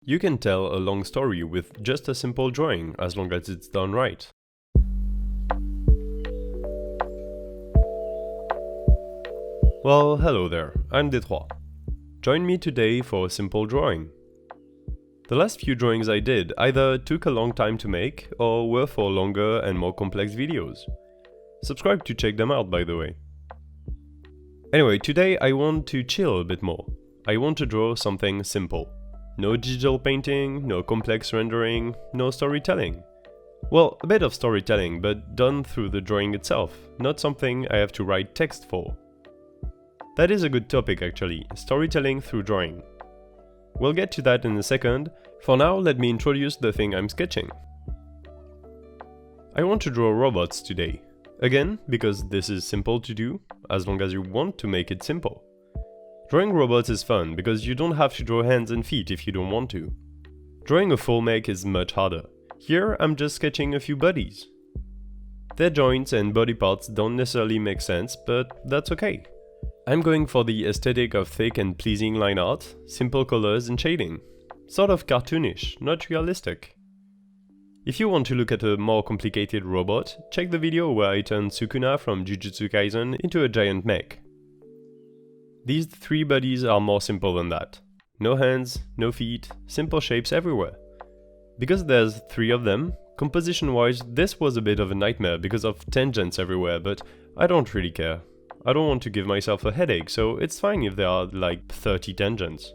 You can tell a long story with just a simple drawing, as long as it's done right. Well, hello there, I'm Détroit. Join me today for a simple drawing. The last few drawings I did either took a long time to make, or were for longer and more complex videos. Subscribe to check them out, by the way. Anyway, today I want to chill a bit more. I want to draw something simple. No digital painting, no complex rendering, no storytelling. Well, a bit of storytelling, but done through the drawing itself, not something I have to write text for. That is a good topic actually, storytelling through drawing. We'll get to that in a second. For now, let me introduce the thing I'm sketching. I want to draw robots today. Again, because this is simple to do, as long as you want to make it simple. Drawing robots is fun, because you don't have to draw hands and feet if you don't want to. Drawing a full make is much harder. Here, I'm just sketching a few bodies. Their joints and body parts don't necessarily make sense, but that's okay. I'm going for the aesthetic of thick and pleasing line art, simple colors and shading. Sort of cartoonish, not realistic. If you want to look at a more complicated robot, check the video where I turned Sukuna from Jujutsu Kaisen into a giant mech. These three bodies are more simple than that. No hands, no feet, simple shapes everywhere. Because there's three of them, composition-wise this was a bit of a nightmare because of tangents everywhere, but I don't really care. I don't want to give myself a headache, so it's fine if there are like 30 tangents.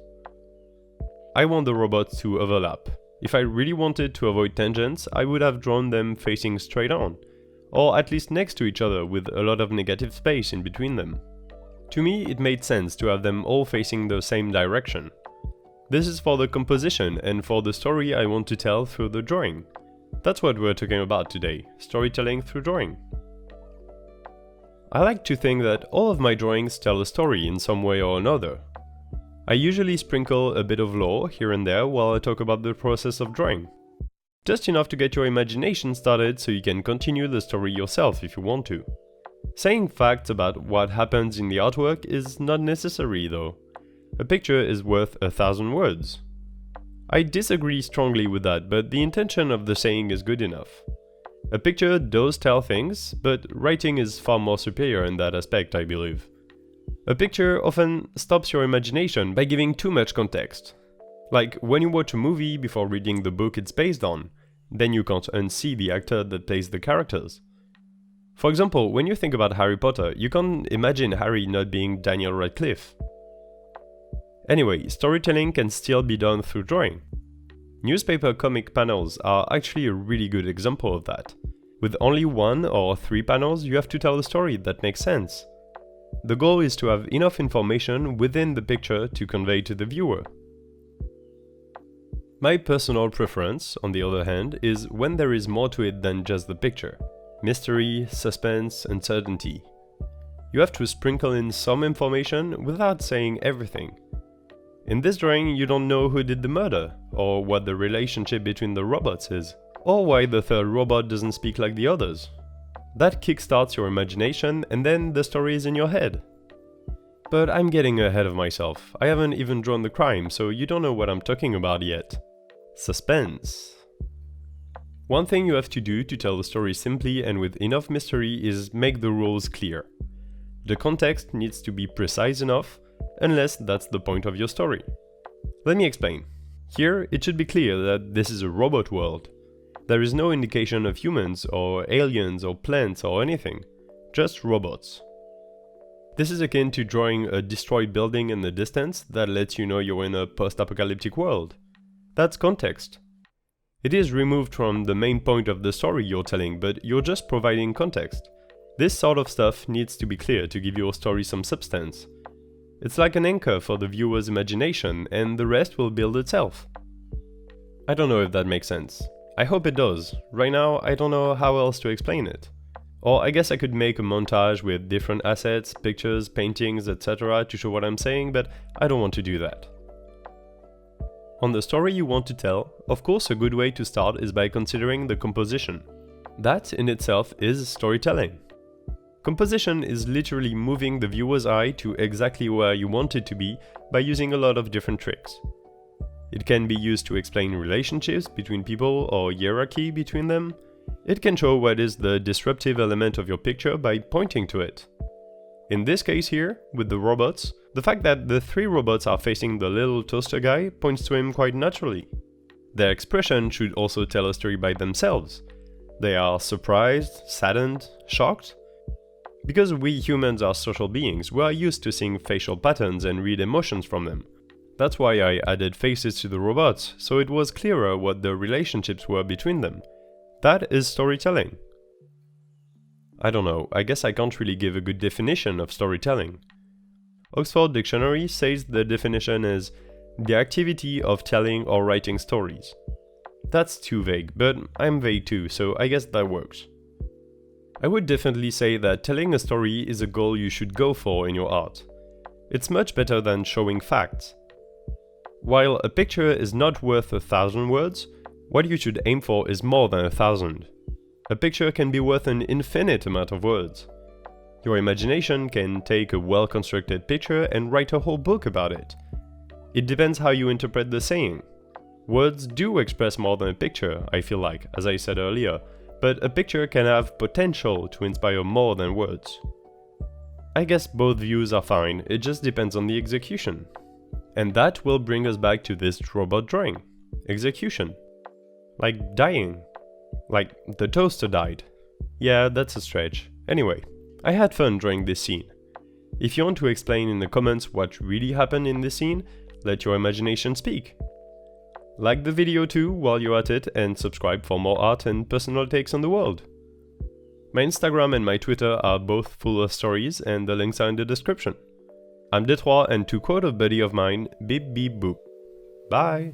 I want the robots to overlap. If I really wanted to avoid tangents, I would have drawn them facing straight on, or at least next to each other with a lot of negative space in between them. To me, it made sense to have them all facing the same direction. This is for the composition and for the story I want to tell through the drawing. That's what we're talking about today, storytelling through drawing. I like to think that all of my drawings tell a story in some way or another. I usually sprinkle a bit of lore here and there while I talk about the process of drawing. Just enough to get your imagination started so you can continue the story yourself if you want to. Saying facts about what happens in the artwork is not necessary though. A picture is worth 1,000 words. I disagree strongly with that, but the intention of the saying is good enough. A picture does tell things, but writing is far more superior in that aspect, I believe. A picture often stops your imagination by giving too much context. Like when you watch a movie before reading the book it's based on, then you can't unsee the actor that plays the characters. For example, when you think about Harry Potter, you can't imagine Harry not being Daniel Radcliffe. Anyway, storytelling can still be done through drawing. Newspaper comic panels are actually a really good example of that. With only 1 or 3 panels, you have to tell a story that makes sense. The goal is to have enough information within the picture to convey to the viewer. My personal preference, on the other hand, is when there is more to it than just the picture. Mystery, suspense, uncertainty. You have to sprinkle in some information without saying everything. In this drawing, you don't know who did the murder, or what the relationship between the robots is, or why the third robot doesn't speak like the others. That kickstarts your imagination and then the story is in your head. But I'm getting ahead of myself. I haven't even drawn the crime, so you don't know what I'm talking about yet. Suspense. One thing you have to do to tell the story simply and with enough mystery is make the rules clear. The context needs to be precise enough, unless that's the point of your story. Let me explain. Here, it should be clear that this is a robot world. There is no indication of humans or aliens or plants or anything, just robots. This is akin to drawing a destroyed building in the distance that lets you know you're in a post-apocalyptic world. That's context. It is removed from the main point of the story you're telling, but you're just providing context. This sort of stuff needs to be clear to give your story some substance. It's like an anchor for the viewer's imagination, and the rest will build itself. I don't know if that makes sense. I hope it does. Right now, I don't know how else to explain it. Or I guess I could make a montage with different assets, pictures, paintings, etc. to show what I'm saying, but I don't want to do that. On the story you want to tell, of course a good way to start is by considering the composition. That in itself is storytelling. Composition is literally moving the viewer's eye to exactly where you want it to be by using a lot of different tricks. It can be used to explain relationships between people or hierarchy between them. It can show what is the disruptive element of your picture by pointing to it. In this case here, with the robots, the fact that the 3 robots are facing the little toaster guy points to him quite naturally. Their expression should also tell a story by themselves. They are surprised, saddened, shocked. Because we humans are social beings, we are used to seeing facial patterns and read emotions from them. That's why I added faces to the robots, so it was clearer what the relationships were between them. That is storytelling. I don't know, I guess I can't really give a good definition of storytelling. Oxford Dictionary says the definition is the activity of telling or writing stories. That's too vague, but I'm vague too, so I guess that works. I would definitely say that telling a story is a goal you should go for in your art. It's much better than showing facts. While a picture is not worth 1,000 words, what you should aim for is more than 1,000. A picture can be worth an infinite amount of words. Your imagination can take a well-constructed picture and write a whole book about it. It depends how you interpret the saying. Words do express more than a picture, I feel like, as I said earlier, but a picture can have potential to inspire more than words. I guess both views are fine, it just depends on the execution. And that will bring us back to this robot drawing. Execution. Like dying. Like the toaster died. Yeah, that's a stretch. Anyway, I had fun drawing this scene. If you want to explain in the comments what really happened in this scene, let your imagination speak. Like the video too while you're at it and subscribe for more art and personal takes on the world. My Instagram and my Twitter are both full of stories and the links are in the description. I'm Detroit and to quote a buddy of mine, beep beep boop. Bye!